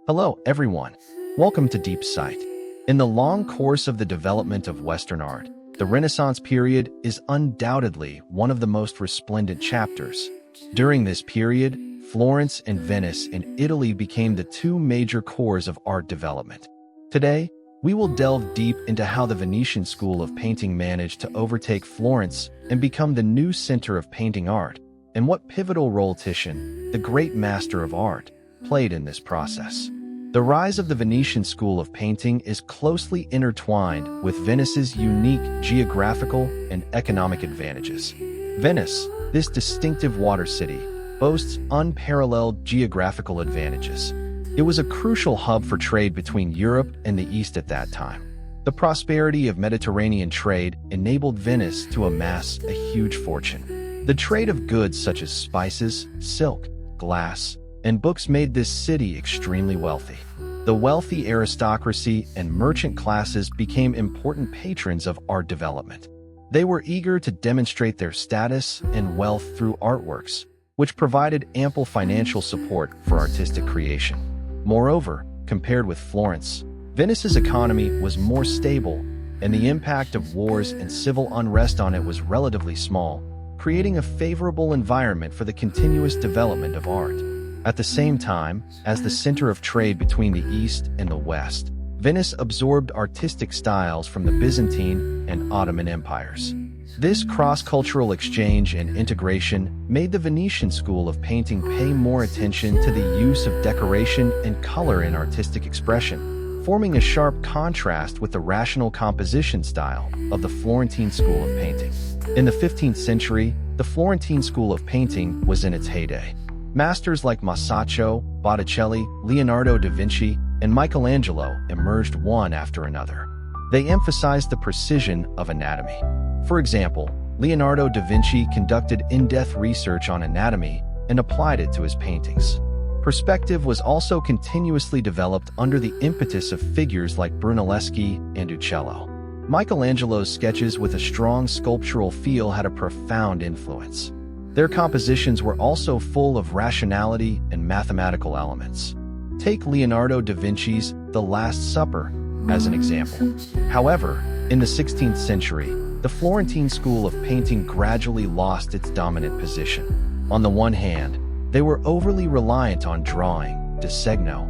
Hello, everyone. Welcome to Deep Sight. In the long course of the development of Western art, the Renaissance period is undoubtedly one of the most resplendent chapters. During this period, Florence and Venice in Italy became the two major cores of art development. Today, we will delve deep into how the Venetian School of Painting managed to overtake Florence and become the new center of painting art, and what pivotal role Titian, the great master of art, played in this process. The rise of the Venetian School of Painting is closely intertwined with Venice's unique geographical and economic advantages. Venice, this distinctive water city, boasts unparalleled geographical advantages. It was a crucial hub for trade between Europe and the East at that time. The prosperity of Mediterranean trade enabled Venice to amass a huge fortune. The trade of goods such as spices, silk, glass, and books made this city extremely wealthy. The wealthy aristocracy and merchant classes became important patrons of art development. They were eager to demonstrate their status and wealth through artworks, which provided ample financial support for artistic creation. Moreover, compared with Florence, Venice's economy was more stable, and the impact of wars and civil unrest on it was relatively small, creating a favorable environment for the continuous development of art. At the same time, as the center of trade between the East and the West, Venice absorbed artistic styles from the Byzantine and Ottoman empires. This cross-cultural exchange and integration made the Venetian School of Painting pay more attention to the use of decoration and color in artistic expression, forming a sharp contrast with the rational composition style of the Florentine School of Painting. In the 15th century, the Florentine School of Painting was in its heyday. Masters like Masaccio, Botticelli, Leonardo da Vinci, and Michelangelo emerged one after another. They emphasized the precision of anatomy. For example, Leonardo da Vinci conducted in-depth research on anatomy and applied it to his paintings. Perspective was also continuously developed under the impetus of figures like Brunelleschi and Uccello. Michelangelo's sketches with a strong sculptural feel had a profound influence. Their compositions were also full of rationality and mathematical elements. Take Leonardo da Vinci's The Last Supper as an example. However, in the 16th century, the Florentine School of Painting gradually lost its dominant position. On the one hand, they were overly reliant on drawing, disegno,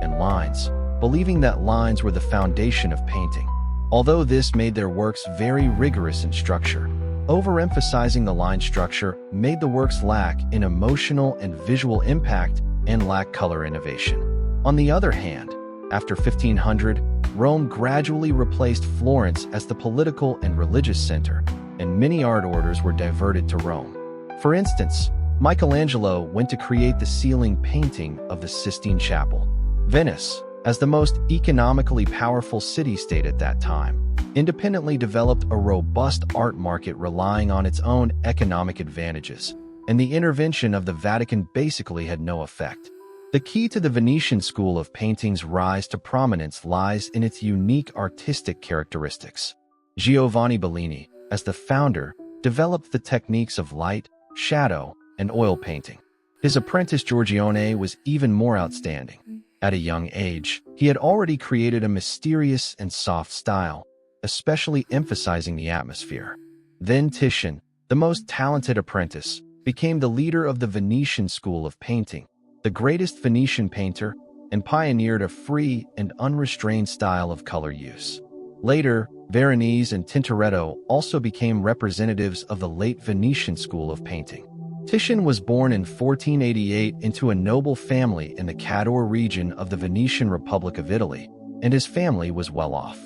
and lines, believing that lines were the foundation of painting. Although this made their works very rigorous in structure, overemphasizing the line structure made the works lack in emotional and visual impact and lack color innovation. On the other hand, after 1500, Rome gradually replaced Florence as the political and religious center, and many art orders were diverted to Rome. For instance, Michelangelo went to create the ceiling painting of the Sistine Chapel. Venice, as the most economically powerful city-state at that time, independently developed a robust art market relying on its own economic advantages, and the intervention of the Vatican basically had no effect. The key to the Venetian School of Painting's rise to prominence lies in its unique artistic characteristics. Giovanni Bellini, as the founder, developed the techniques of light, shadow, and oil painting. His apprentice Giorgione was even more outstanding. At a young age, he had already created a mysterious and soft style, especially emphasizing the atmosphere. Then Titian, the most talented apprentice, became the leader of the Venetian School of Painting, the greatest Venetian painter, and pioneered a free and unrestrained style of color use. Later, Veronese and Tintoretto also became representatives of the late Venetian School of Painting. Titian was born in 1488 into a noble family in the Cadore region of the Venetian Republic of Italy, and his family was well off.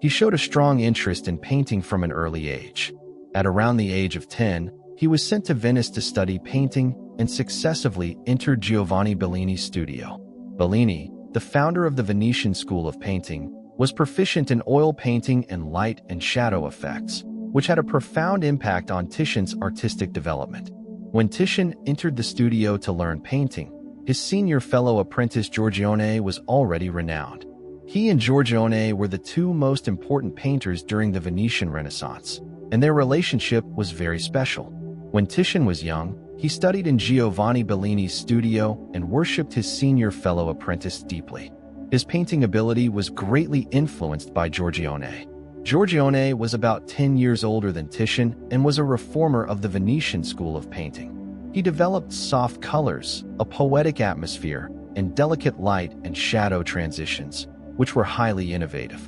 He showed a strong interest in painting from an early age. At around the age of 10, he was sent to Venice to study painting and successively entered Giovanni Bellini's studio. Bellini, the founder of the Venetian School of Painting, was proficient in oil painting and light and shadow effects, which had a profound impact on Titian's artistic development. When Titian entered the studio to learn painting, his senior fellow apprentice Giorgione was already renowned. He and Giorgione were the two most important painters during the Venetian Renaissance, and their relationship was very special. When Titian was young, He studied in Giovanni Bellini's studio and worshipped his senior fellow apprentice deeply. His painting ability was greatly influenced by Giorgione. Giorgione was about 10 years older than Titian and was a reformer of the Venetian School of painting. He developed soft colors, a poetic atmosphere, and delicate light and shadow transitions, which were highly innovative.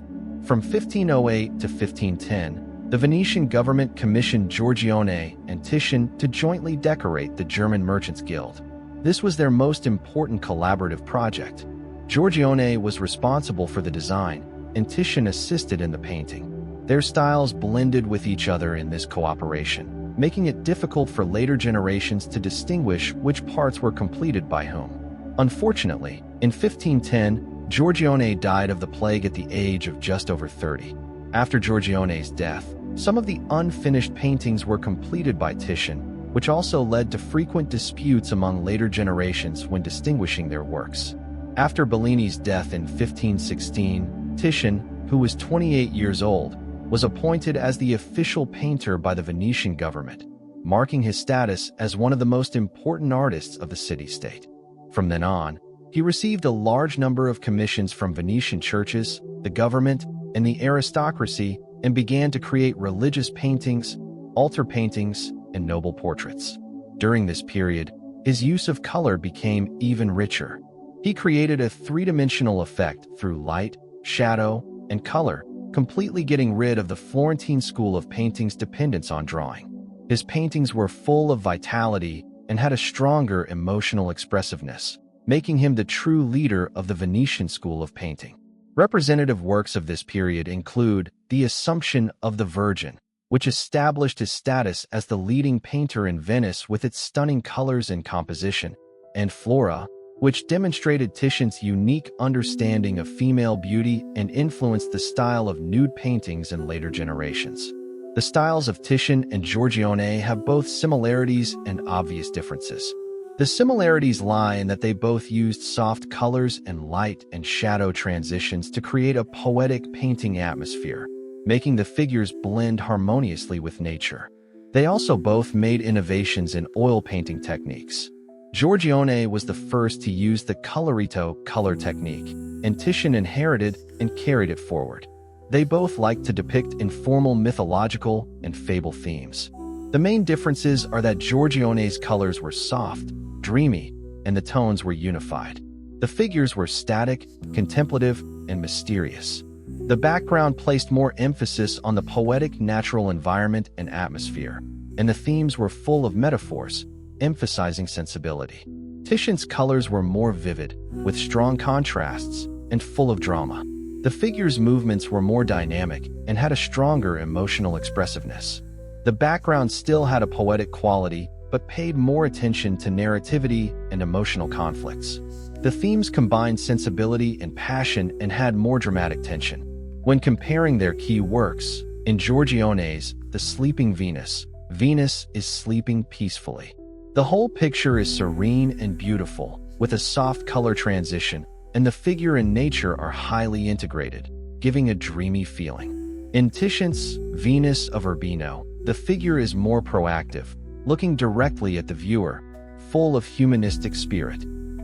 From 1508 to 1510, the Venetian government commissioned Giorgione and Titian to jointly decorate the German Merchants Guild. This was their most important collaborative project. Giorgione was responsible for the design, and Titian assisted in the painting. Their styles blended with each other in this cooperation, making it difficult for later generations to distinguish which parts were completed by whom. Unfortunately, in 1510, Giorgione died of the plague at the age of just over 30. After Giorgione's death, some of the unfinished paintings were completed by Titian, which also led to frequent disputes among later generations when distinguishing their works. After Bellini's death in 1516, Titian, who was 28 years old, was appointed as the official painter by the Venetian government, marking his status as one of the most important artists of the city-state. From then on, he received a large number of commissions from Venetian churches, the government, and the aristocracy, and began to create religious paintings, altar paintings, and noble portraits. During this period, his use of color became even richer. He created a three-dimensional effect through light, shadow, and color, completely getting rid of the Florentine School of painting's dependence on drawing. His paintings were full of vitality and had a stronger emotional expressiveness, making him the true leader of the Venetian School of painting. Representative works of this period include The Assumption of the Virgin, which established his status as the leading painter in Venice with its stunning colors and composition, and Flora, which demonstrated Titian's unique understanding of female beauty and influenced the style of nude paintings in later generations. The styles of Titian and Giorgione have both similarities and obvious differences. The similarities lie in that they both used soft colors and light and shadow transitions to create a poetic painting atmosphere, making the figures blend harmoniously with nature. They also both made innovations in oil painting techniques. Giorgione was the first to use the Colorito color technique, and Titian inherited and carried it forward. They both liked to depict informal mythological and fable themes. The main differences are that Giorgione's colors were soft, dreamy, and the tones were unified. The figures were static, contemplative, and mysterious. The background placed more emphasis on the poetic natural environment and atmosphere, and the themes were full of metaphors, emphasizing sensibility. Titian's colors were more vivid, with strong contrasts, and full of drama. The figures' movements were more dynamic and had a stronger emotional expressiveness. The background still had a poetic quality, but paid more attention to narrativity and emotional conflicts. The themes combined sensibility and passion and had more dramatic tension. When comparing their key works, in Giorgione's The Sleeping Venus, Venus is sleeping peacefully. The whole picture is serene and beautiful, with a soft color transition, and the figure and nature are highly integrated, giving a dreamy feeling. In Titian's Venus of Urbino, the figure is more proactive, looking directly at the viewer, full of humanistic spirit.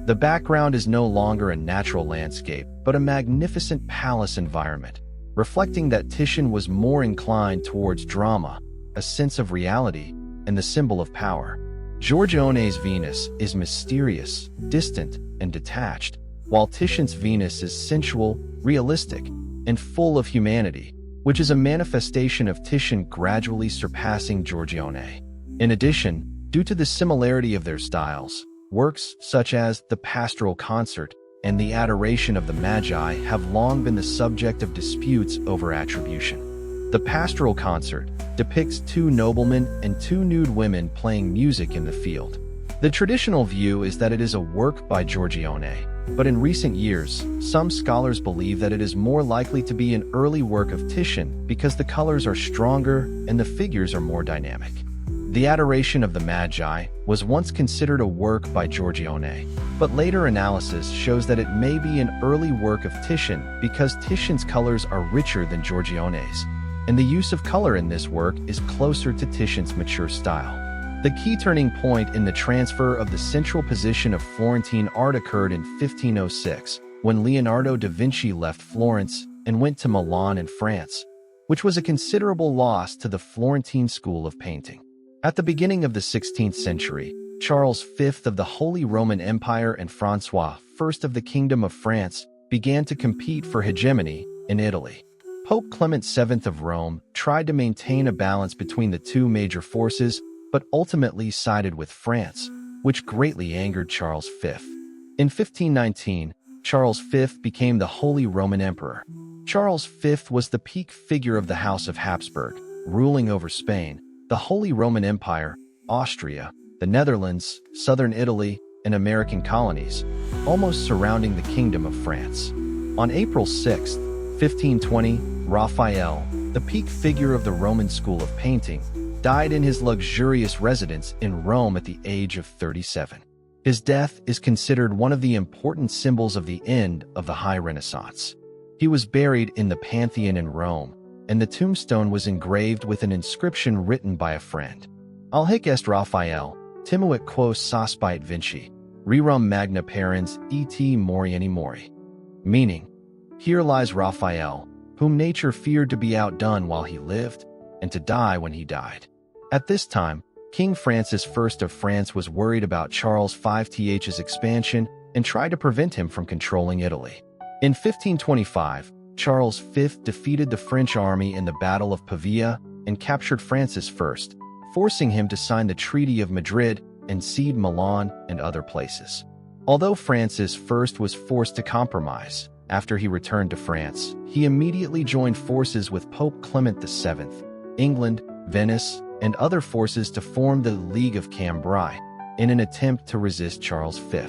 The background is no longer a natural landscape, but a magnificent palace environment, reflecting that Titian was more inclined towards drama, a sense of reality, and the symbol of power. Giorgione's Venus is mysterious, distant, and detached, while Titian's Venus is sensual, realistic, and full of humanity, which is a manifestation of Titian gradually surpassing Giorgione. In addition, due to the similarity of their styles, works such as the Pastoral Concert and the Adoration of the Magi have long been the subject of disputes over attribution. The Pastoral Concert depicts two noblemen and two nude women playing music in the field. The traditional view is that it is a work by Giorgione, but in recent years, some scholars believe that it is more likely to be an early work of Titian because the colors are stronger and the figures are more dynamic. The Adoration of the Magi was once considered a work by Giorgione, but later analysis shows that it may be an early work of Titian because Titian's colors are richer than Giorgione's, and the use of color in this work is closer to Titian's mature style. The key turning point in the transfer of the central position of Florentine art occurred in 1506, when Leonardo da Vinci left Florence and went to Milan in France, which was a considerable loss to the Florentine School of painting. At the beginning of the 16th century, Charles V of the Holy Roman Empire and François I of the Kingdom of France began to compete for hegemony in Italy. Pope Clement VII of Rome tried to maintain a balance between the two major forces, but ultimately sided with France, which greatly angered Charles V. In 1519, Charles V became the Holy Roman Emperor. Charles V was the peak figure of the House of Habsburg, ruling over Spain, the Holy Roman Empire, Austria, the Netherlands, southern Italy, and American colonies, almost surrounding the Kingdom of France. On April 6, 1520, Raphael, the peak figure of the Roman school of painting, died in his luxurious residence in Rome at the age of 37. His death is considered one of the important symbols of the end of the High Renaissance. He was buried in the Pantheon in Rome, and the tombstone was engraved with an inscription written by a friend. Al hic est Raphael, timuit quos sospite Vinci, rerum magna parens et morieni mori. Meaning, here lies Raphael, whom nature feared to be outdone while he lived, and to die when he died. At this time, King Francis I of France was worried about Charles V's expansion and tried to prevent him from controlling Italy. In 1525, Charles V defeated the French army in the Battle of Pavia and captured Francis I, forcing him to sign the Treaty of Madrid and cede Milan and other places. Although Francis I was forced to compromise, after he returned to France, he immediately joined forces with Pope Clement VII, England, Venice, and other forces to form the League of Cambrai in an attempt to resist Charles V.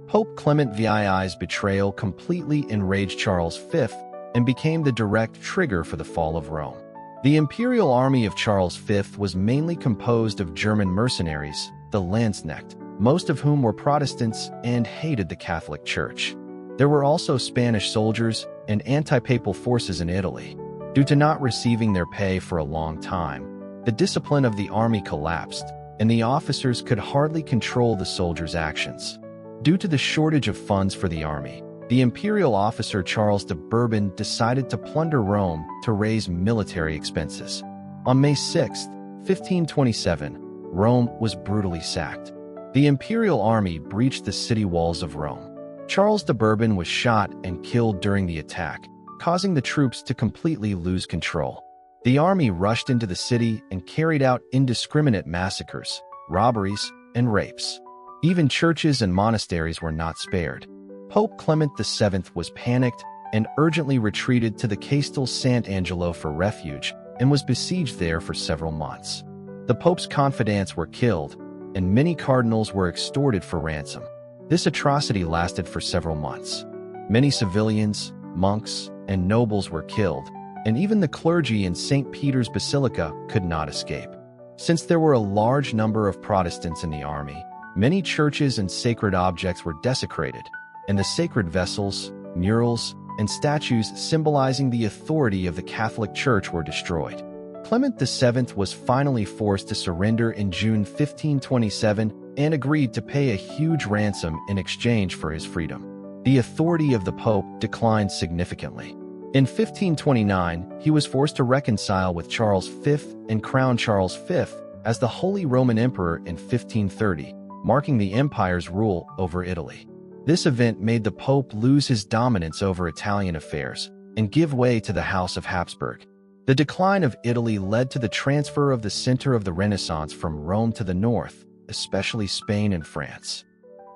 Pope Clement VI's betrayal completely enraged Charles V and became the direct trigger for the fall of Rome. The imperial army of Charles V was mainly composed of German mercenaries, the Landsknecht, most of whom were Protestants and hated the Catholic Church. There were also Spanish soldiers and anti-papal forces in Italy. Due to not receiving their pay for a long time, the discipline of the army collapsed, and the officers could hardly control the soldiers' actions. Due to the shortage of funds for the army, the imperial officer Charles de Bourbon decided to plunder Rome to raise military expenses. On May 6, 1527, Rome was brutally sacked. The imperial army breached the city walls of Rome. Charles de Bourbon was shot and killed during the attack, causing the troops to completely lose control. The army rushed into the city and carried out indiscriminate massacres, robberies, and rapes. Even churches and monasteries were not spared. Pope Clement VII was panicked and urgently retreated to the Castel Sant'Angelo for refuge and was besieged there for several months. The Pope's confidants were killed, and many cardinals were extorted for ransom. This atrocity lasted for several months. Many civilians, monks, and nobles were killed, and even the clergy in St. Peter's Basilica could not escape. Since there were a large number of Protestants in the army, many churches and sacred objects were desecrated, and the sacred vessels, murals, and statues symbolizing the authority of the Catholic Church were destroyed. Clement VII was finally forced to surrender in June 1527 and agreed to pay a huge ransom in exchange for his freedom. The authority of the Pope declined significantly. In 1529, he was forced to reconcile with Charles V and crown Charles V as the Holy Roman Emperor in 1530, marking the empire's rule over Italy. This event made the Pope lose his dominance over Italian affairs and give way to the House of Habsburg. The decline of Italy led to the transfer of the center of the Renaissance from Rome to the north, especially Spain and France.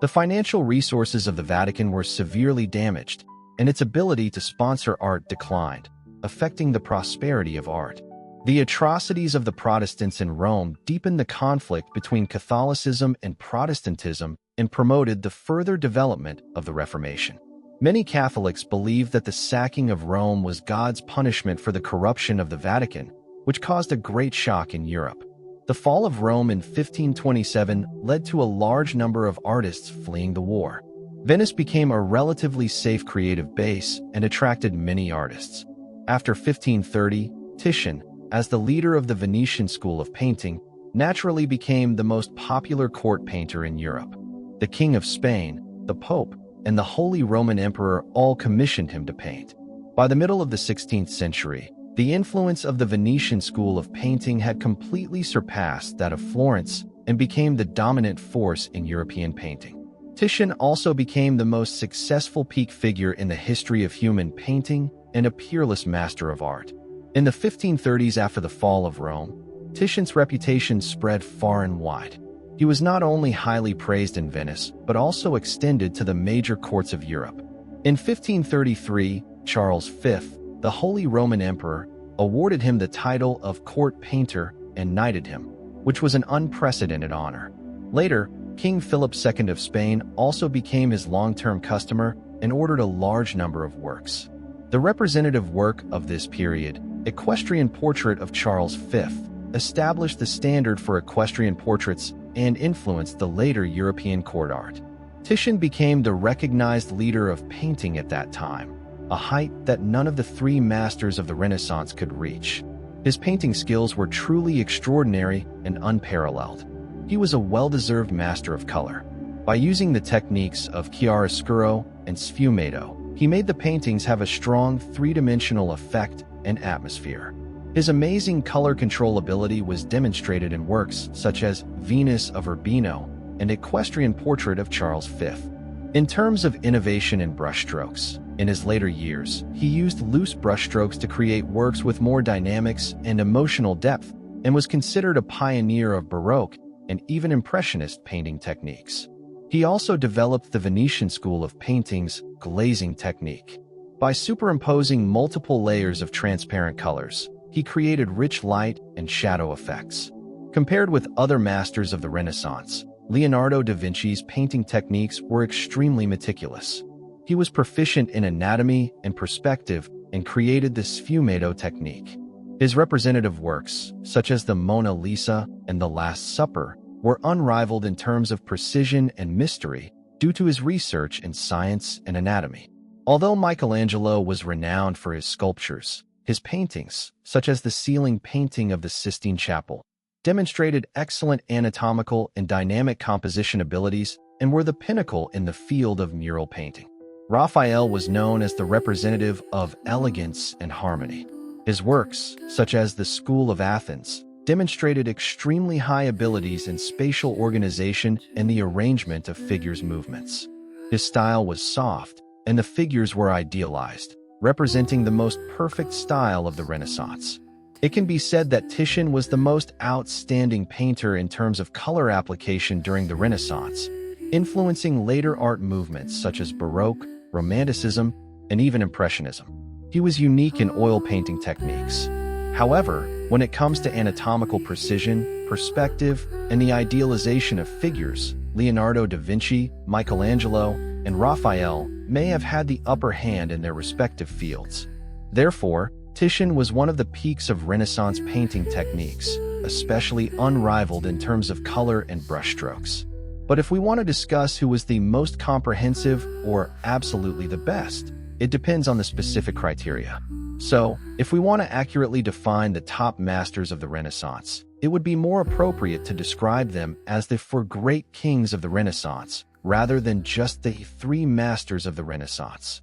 The financial resources of the Vatican were severely damaged, and its ability to sponsor art declined, affecting the prosperity of art. The atrocities of the Protestants in Rome deepened the conflict between Catholicism and Protestantism and promoted the further development of the Reformation. Many Catholics believed that the sacking of Rome was God's punishment for the corruption of the Vatican, which caused a great shock in Europe. The fall of Rome in 1527 led to a large number of artists fleeing the war. Venice became a relatively safe creative base and attracted many artists. After 1530, Titian, as the leader of the Venetian School of painting, naturally became the most popular court painter in Europe. The King of Spain, the Pope, and the Holy Roman Emperor all commissioned him to paint. By the middle of the 16th century, the influence of the Venetian school of painting had completely surpassed that of Florence and became the dominant force in European painting. Titian also became the most successful peak figure in the history of human painting and a peerless master of art. In the 1530s, after the fall of Rome, Titian's reputation spread far and wide. He was not only highly praised in Venice, but also extended to the major courts of Europe. In 1533, Charles V, the Holy Roman Emperor, awarded him the title of court painter and knighted him, which was an unprecedented honor. Later, King Philip II of Spain also became his long-term customer and ordered a large number of works. The representative work of this period, Equestrian Portrait of Charles V, established the standard for equestrian portraits and influenced the later European court art. Titian became the recognized leader of painting at that time, a height that none of the three masters of the Renaissance could reach. His painting skills were truly extraordinary and unparalleled. He was a well-deserved master of color. By using the techniques of chiaroscuro and sfumato, he made the paintings have a strong three-dimensional effect and atmosphere. His amazing color control ability was demonstrated in works such as Venus of Urbino and Equestrian Portrait of Charles V. In terms of innovation in brushstrokes, in his later years, he used loose brushstrokes to create works with more dynamics and emotional depth and was considered a pioneer of Baroque and even Impressionist painting techniques. He also developed the Venetian School of painting's glazing technique. By superimposing multiple layers of transparent colors, he created rich light and shadow effects. Compared with other masters of the Renaissance, Leonardo da Vinci's painting techniques were extremely meticulous. He was proficient in anatomy and perspective and created the sfumato technique. His representative works, such as the Mona Lisa and the Last Supper, were unrivaled in terms of precision and mystery due to his research in science and anatomy. Although Michelangelo was renowned for his sculptures, his paintings, such as the ceiling painting of the Sistine Chapel, demonstrated excellent anatomical and dynamic composition abilities and were the pinnacle in the field of mural painting. Raphael was known as the representative of elegance and harmony. His works, such as the School of Athens, demonstrated extremely high abilities in spatial organization and the arrangement of figures' movements. His style was soft, and the figures were idealized, representing the most perfect style of the Renaissance. It can be said that Titian was the most outstanding painter in terms of color application during the Renaissance, influencing later art movements such as Baroque, Romanticism, and even Impressionism. He was unique in oil painting techniques. However, when it comes to anatomical precision, perspective, and the idealization of figures, Leonardo da Vinci, Michelangelo, and Raphael may have had the upper hand in their respective fields. Therefore, Titian was one of the peaks of Renaissance painting techniques, especially unrivaled in terms of color and brushstrokes. But if we want to discuss who was the most comprehensive or absolutely the best, it depends on the specific criteria. So, if we want to accurately define the top masters of the Renaissance, it would be more appropriate to describe them as the four great kings of the Renaissance, rather than just the three masters of the Renaissance.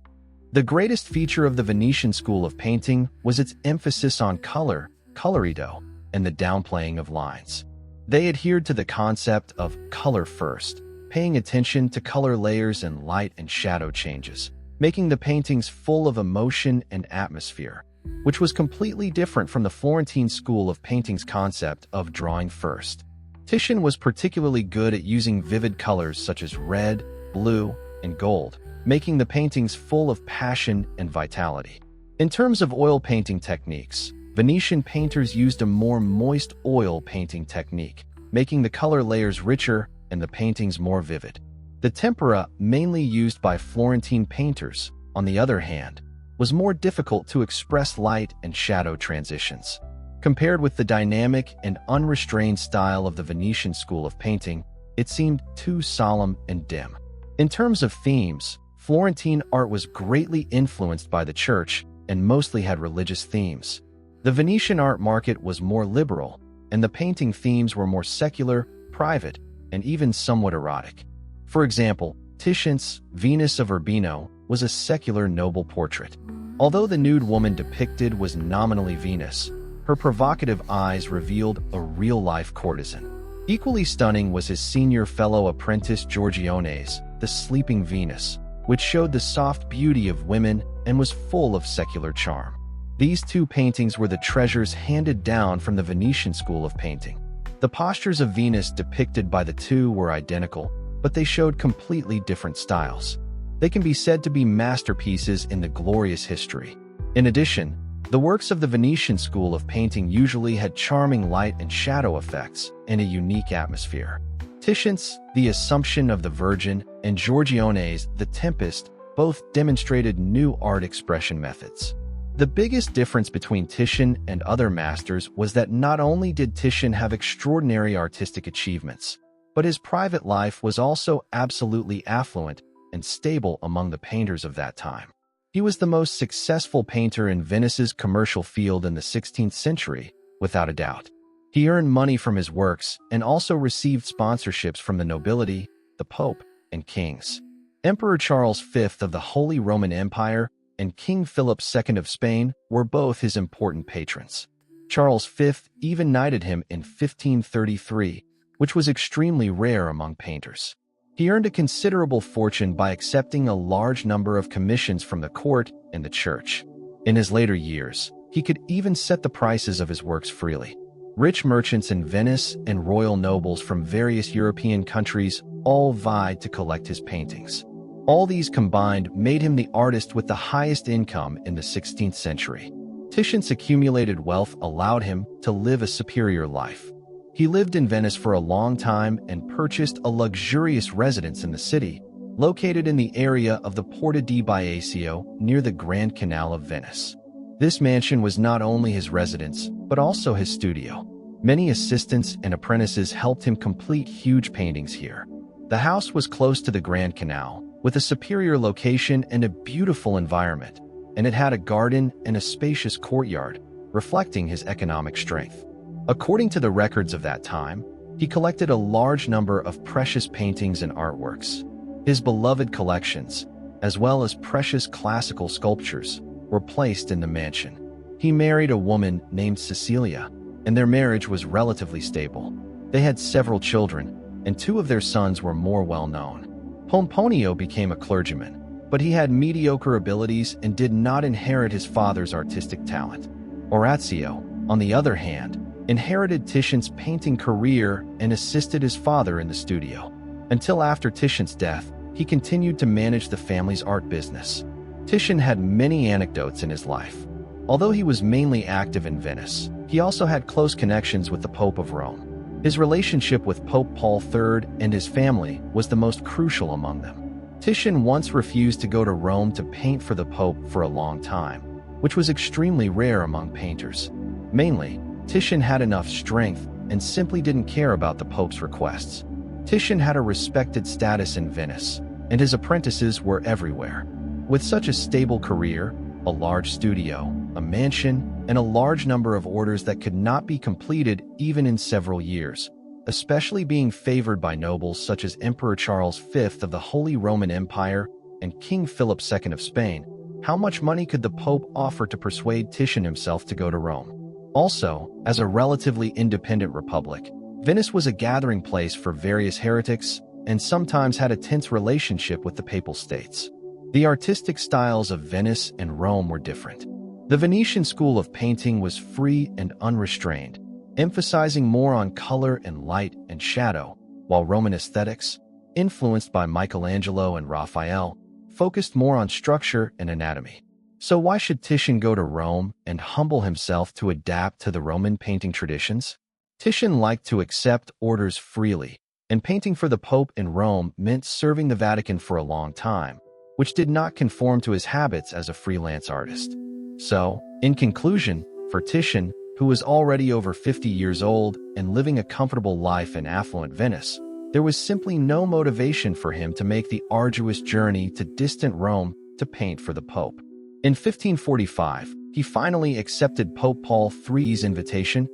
The greatest feature of the Venetian School of painting was its emphasis on color, Colorito, and the downplaying of lines. They adhered to the concept of color first, paying attention to color layers and light and shadow changes, making the paintings full of emotion and atmosphere, which was completely different from the Florentine School of painting's concept of drawing first. Titian was particularly good at using vivid colors such as red, blue, and gold, making the paintings full of passion and vitality. In terms of oil painting techniques, Venetian painters used a more moist oil painting technique, making the color layers richer and the paintings more vivid. The tempera, mainly used by Florentine painters, on the other hand, was more difficult to express light and shadow transitions. Compared with the dynamic and unrestrained style of the Venetian School of painting, it seemed too solemn and dim. In terms of themes, Florentine art was greatly influenced by the church and mostly had religious themes. The Venetian art market was more liberal, and the painting themes were more secular, private, and even somewhat erotic. For example, Titian's Venus of Urbino was a secular noble portrait. Although the nude woman depicted was nominally Venus, her provocative eyes revealed a real-life courtesan. Equally stunning was his senior fellow apprentice Giorgione's The Sleeping Venus, which showed the soft beauty of women and was full of secular charm. These two paintings were the treasures handed down from the Venetian school of painting. The postures of Venus depicted by the two were identical, but they showed completely different styles. They can be said to be masterpieces in the glorious history. In addition, the works of the Venetian school of painting usually had charming light and shadow effects and a unique atmosphere. Titian's The Assumption of the Virgin and Giorgione's The Tempest both demonstrated new art expression methods. The biggest difference between Titian and other masters was that not only did Titian have extraordinary artistic achievements, but his private life was also absolutely affluent and stable among the painters of that time. He was the most successful painter in Venice's commercial field in the 16th century, without a doubt. He earned money from his works and also received sponsorships from the nobility, the Pope, and kings. Emperor Charles V of the Holy Roman Empire and King Philip II of Spain were both his important patrons. Charles V even knighted him in 1533, which was extremely rare among painters. He earned a considerable fortune by accepting a large number of commissions from the court and the church. In his later years, he could even set the prices of his works freely. Rich merchants in Venice and royal nobles from various European countries all vied to collect his paintings. All these combined made him the artist with the highest income in the 16th century. Titian's accumulated wealth allowed him to live a superior life. He lived in Venice for a long time and purchased a luxurious residence in the city, located in the area of the Porta di Biasio near the Grand Canal of Venice. This mansion was not only his residence, but also his studio. Many assistants and apprentices helped him complete huge paintings here. The house was close to the Grand Canal, with a superior location and a beautiful environment, and it had a garden and a spacious courtyard, reflecting his economic strength. According to the records of that time, he collected a large number of precious paintings and artworks. His beloved collections, as well as precious classical sculptures, were placed in the mansion. He married a woman named Cecilia, and their marriage was relatively stable. They had several children, and two of their sons were more well-known. Pomponio became a clergyman, but he had mediocre abilities and did not inherit his father's artistic talent. Orazio, on the other hand, inherited Titian's painting career and assisted his father in the studio. Until after Titian's death, he continued to manage the family's art business. Titian had many anecdotes in his life. Although he was mainly active in Venice, he also had close connections with the Pope of Rome. His relationship with Pope Paul III and his family was the most crucial among them. Titian once refused to go to Rome to paint for the Pope for a long time, which was extremely rare among painters. Mainly, Titian had enough strength and simply didn't care about the Pope's requests. Titian had a respected status in Venice, and his apprentices were everywhere. With such a stable career, a large studio, a mansion, and a large number of orders that could not be completed even in several years, especially being favored by nobles such as Emperor Charles V of the Holy Roman Empire and King Philip II of Spain, how much money could the Pope offer to persuade Titian himself to go to Rome? Also, as a relatively independent republic, Venice was a gathering place for various heretics and sometimes had a tense relationship with the Papal States. The artistic styles of Venice and Rome were different. The Venetian school of painting was free and unrestrained, emphasizing more on color and light and shadow, while Roman aesthetics, influenced by Michelangelo and Raphael, focused more on structure and anatomy. So why should Titian go to Rome and humble himself to adapt to the Roman painting traditions? Titian liked to accept orders freely, and painting for the Pope in Rome meant serving the Vatican for a long time, which did not conform to his habits as a freelance artist. So, in conclusion, for Titian, who was already over 50 years old and living a comfortable life in affluent Venice, there was simply no motivation for him to make the arduous journey to distant Rome to paint for the Pope. In 1545, he finally accepted Pope Paul III's invitation,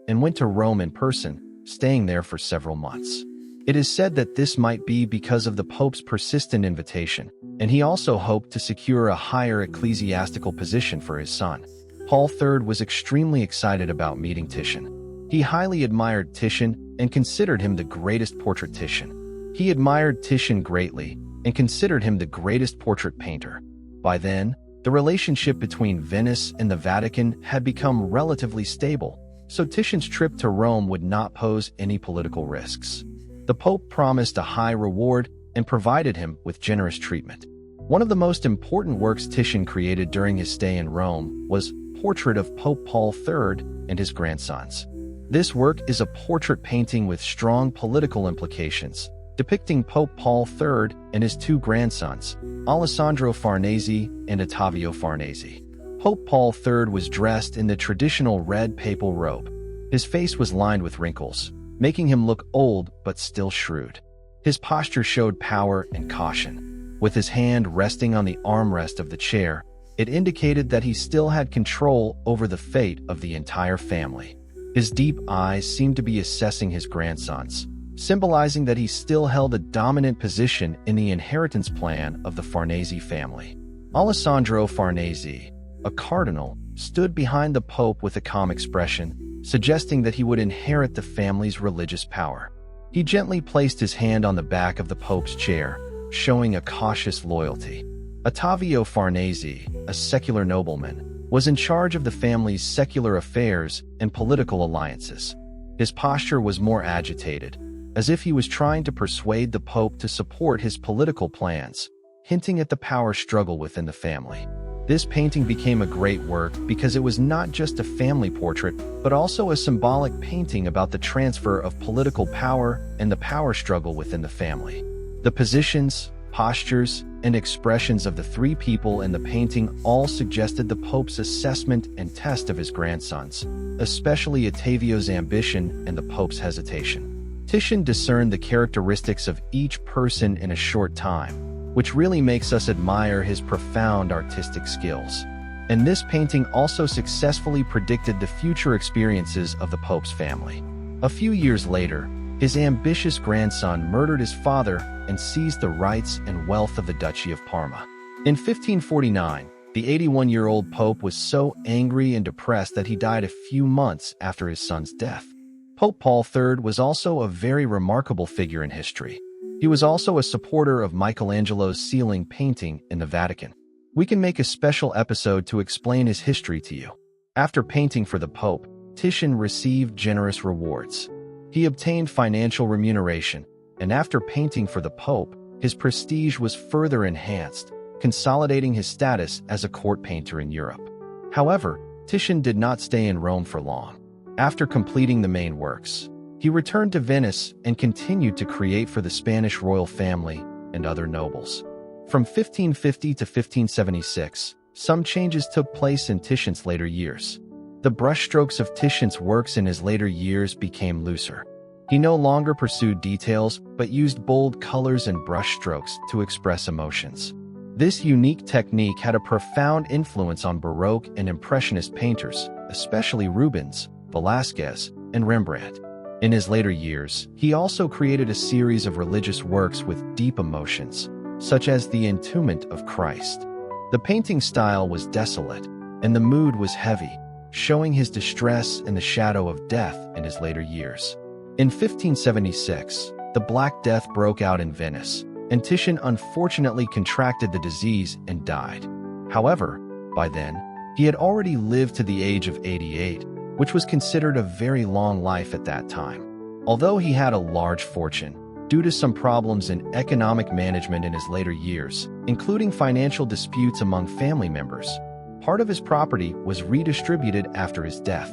and went to Rome in person, staying there for several months. It is said that this might be because of the Pope's persistent invitation, and he also hoped to secure a higher ecclesiastical position for his son. Paul III was extremely excited about meeting Titian. He highly admired Titian and considered him the greatest portraitician. He admired Titian greatly and considered him the greatest portrait painter. By then, the relationship between Venice and the Vatican had become relatively stable, so Titian's trip to Rome would not pose any political risks. The Pope promised a high reward and provided him with generous treatment. One of the most important works Titian created during his stay in Rome was Portrait of Pope Paul III and his grandsons. This work is a portrait painting with strong political implications, depicting Pope Paul III and his two grandsons, Alessandro Farnese and Ottavio Farnese. Pope Paul III was dressed in the traditional red papal robe. His face was lined with wrinkles, making him look old but still shrewd. His posture showed power and caution. With his hand resting on the armrest of the chair, it indicated that he still had control over the fate of the entire family. His deep eyes seemed to be assessing his grandsons, symbolizing that he still held a dominant position in the inheritance plan of the Farnese family. Alessandro Farnese, a cardinal, stood behind the Pope with a calm expression, suggesting that he would inherit the family's religious power. He gently placed his hand on the back of the Pope's chair, showing a cautious loyalty. Ottavio Farnese, a secular nobleman, was in charge of the family's secular affairs and political alliances. His posture was more agitated, as if he was trying to persuade the Pope to support his political plans, hinting at the power struggle within the family. This painting became a great work because it was not just a family portrait, but also a symbolic painting about the transfer of political power and the power struggle within the family. The positions, postures, and expressions of the three people in the painting all suggested the Pope's assessment and test of his grandsons, especially Ottavio's ambition and the Pope's hesitation. Titian discerned the characteristics of each person in a short time, which really makes us admire his profound artistic skills. And this painting also successfully predicted the future experiences of the Pope's family. A few years later, his ambitious grandson murdered his father and seized the rights and wealth of the Duchy of Parma. In 1549, the 81-year-old Pope was so angry and depressed that he died a few months after his son's death. Pope Paul III was also a very remarkable figure in history. He was also a supporter of Michelangelo's ceiling painting in the Vatican. We can make a special episode to explain his history to you. After painting for the Pope, Titian received generous rewards. He obtained financial remuneration, and after painting for the Pope, his prestige was further enhanced, consolidating his status as a court painter in Europe. However, Titian did not stay in Rome for long. After completing the main works, he returned to Venice and continued to create for the Spanish royal family and other nobles. From 1550 to 1576, some changes took place in Titian's later years. The brushstrokes of Titian's works in his later years became looser. He no longer pursued details, but used bold colors and brushstrokes to express emotions. This unique technique had a profound influence on Baroque and Impressionist painters, especially Rubens, Velázquez, and Rembrandt. In his later years, he also created a series of religious works with deep emotions, such as the Entombment of Christ. The painting style was desolate, and the mood was heavy, showing his distress and the shadow of death in his later years. In 1576, the Black Death broke out in Venice, and Titian unfortunately contracted the disease and died. However, by then, he had already lived to the age of 88, which was considered a very long life at that time. Although he had a large fortune, due to some problems in economic management in his later years, including financial disputes among family members, part of his property was redistributed after his death.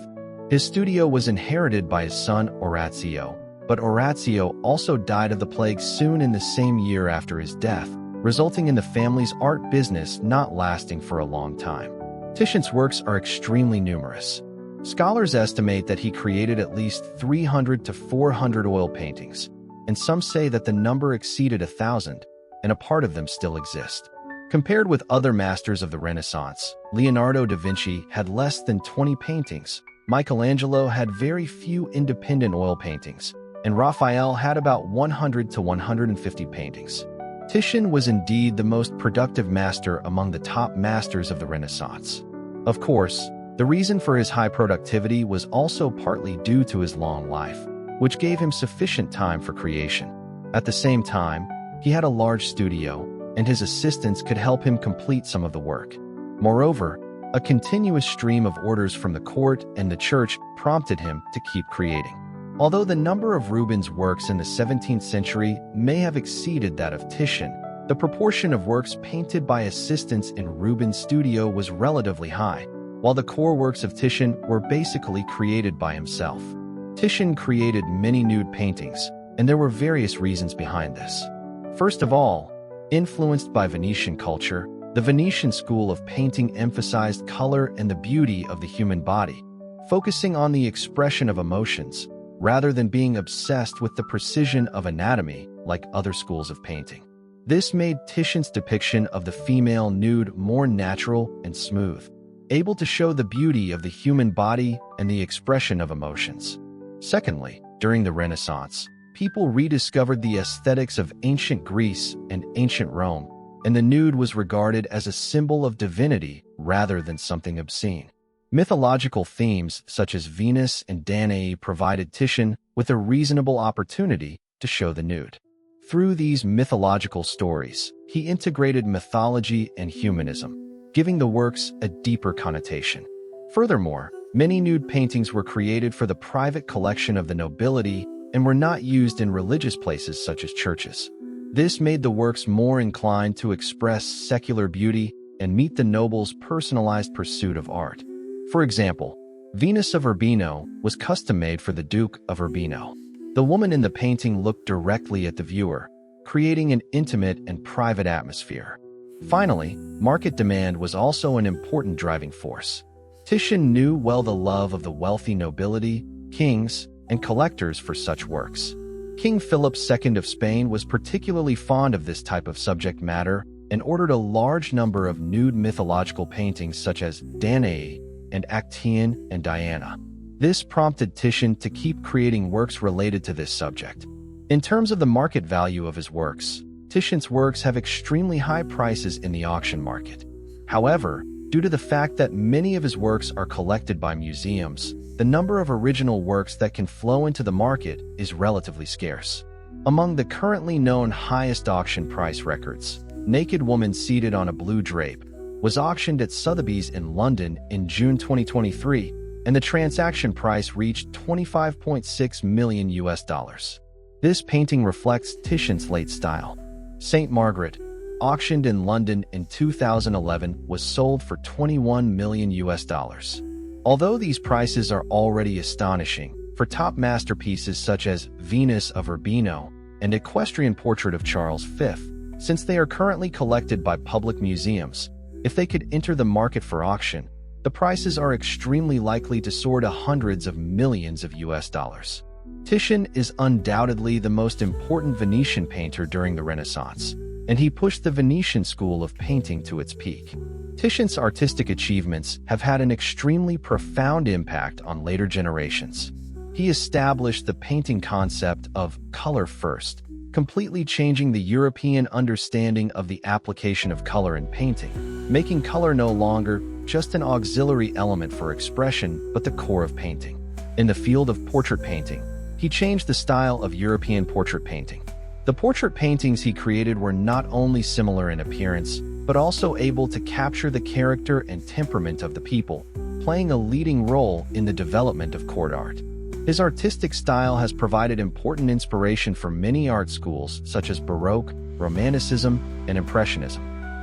His studio was inherited by his son Orazio, but Orazio also died of the plague soon in the same year after his death, resulting in the family's art business not lasting for a long time. Titian's works are extremely numerous. Scholars estimate that he created at least 300 to 400 oil paintings, and some say that the number exceeded 1,000, and a part of them still exist. Compared with other masters of the Renaissance, Leonardo da Vinci had less than 20 paintings, Michelangelo had very few independent oil paintings, and Raphael had about 100 to 150 paintings. Titian was indeed the most productive master among the top masters of the Renaissance. Of course, the reason for his high productivity was also partly due to his long life, which gave him sufficient time for creation. At the same time, he had a large studio, and his assistants could help him complete some of the work. Moreover, a continuous stream of orders from the court and the church prompted him to keep creating. Although the number of Rubens' works in the 17th century may have exceeded that of Titian, the proportion of works painted by assistants in Rubens' studio was relatively high, while the core works of Titian were basically created by himself. Titian created many nude paintings, and there were various reasons behind this. First of all, influenced by Venetian culture, the Venetian school of painting emphasized color and the beauty of the human body, focusing on the expression of emotions, rather than being obsessed with the precision of anatomy like other schools of painting. This made Titian's depiction of the female nude more natural and smooth, able to show the beauty of the human body and the expression of emotions. Secondly, during the Renaissance, people rediscovered the aesthetics of ancient Greece and ancient Rome, and the nude was regarded as a symbol of divinity rather than something obscene. Mythological themes such as Venus and Danae provided Titian with a reasonable opportunity to show the nude. Through these mythological stories, he integrated mythology and humanism, giving the works a deeper connotation. Furthermore, many nude paintings were created for the private collection of the nobility and were not used in religious places such as churches. This made the works more inclined to express secular beauty and meet the nobles' personalized pursuit of art. For example, Venus of Urbino was custom-made for the Duke of Urbino. The woman in the painting looked directly at the viewer, creating an intimate and private atmosphere. Finally, market demand was also an important driving force. Titian knew well the love of the wealthy nobility, kings, and collectors for such works. King Philip II of Spain was particularly fond of this type of subject matter and ordered a large number of nude mythological paintings such as Danae and Actaeon and Diana. This prompted Titian to keep creating works related to this subject. In terms of the market value of his works, Titian's works have extremely high prices in the auction market. However, due to the fact that many of his works are collected by museums, the number of original works that can flow into the market is relatively scarce. Among the currently known highest auction price records, Naked Woman Seated on a Blue Drape was auctioned at Sotheby's in London in June 2023, and the transaction price reached $25.6 million. This painting reflects Titian's late style. Saint Margaret, auctioned in London in 2011, was sold for $21 million. Although these prices are already astonishing, for top masterpieces such as Venus of Urbino and Equestrian Portrait of Charles V, since they are currently collected by public museums, if they could enter the market for auction, the prices are extremely likely to soar to hundreds of millions of US. Titian is undoubtedly the most important Venetian painter during the Renaissance, and he pushed the Venetian school of painting to its peak. Titian's artistic achievements have had an extremely profound impact on later generations. He established the painting concept of color first, completely changing the European understanding of the application of color in painting, making color no longer just an auxiliary element for expression, but the core of painting. In the field of portrait painting, he changed the style of European portrait painting. The portrait paintings he created were not only similar in appearance, but also able to capture the character and temperament of the people, playing a leading role in the development of court art. His artistic style has provided important inspiration for many art schools such as Baroque, Romanticism, and Impressionism.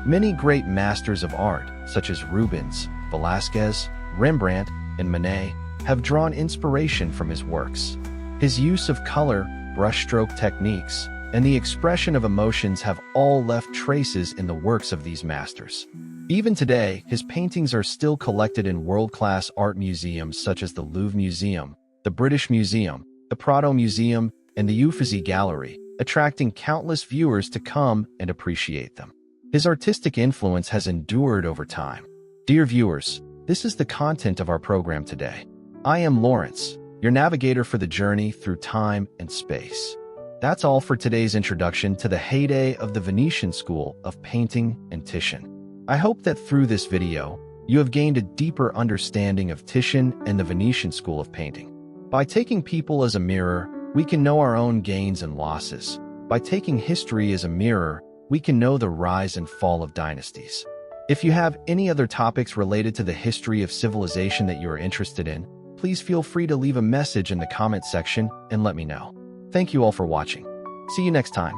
Many great masters of art, such as Rubens, Velázquez, Rembrandt, and Monet, have drawn inspiration from his works. His use of color, brushstroke techniques, and the expression of emotions have all left traces in the works of these masters. Even today, his paintings are still collected in world-class art museums such as the Louvre Museum, the British Museum, the Prado Museum, and the Uffizi Gallery, attracting countless viewers to come and appreciate them. His artistic influence has endured over time. Dear viewers, this is the content of our program today. I am Lawrence, your navigator for the journey through time and space. That's all for today's introduction to the heyday of the Venetian School of Painting and Titian. I hope that through this video, you have gained a deeper understanding of Titian and the Venetian School of Painting. By taking people as a mirror, we can know our own gains and losses. By taking history as a mirror, we can know the rise and fall of dynasties. If you have any other topics related to the history of civilization that you are interested in, please feel free to leave a message in the comment section and let me know. Thank you all for watching. See you next time.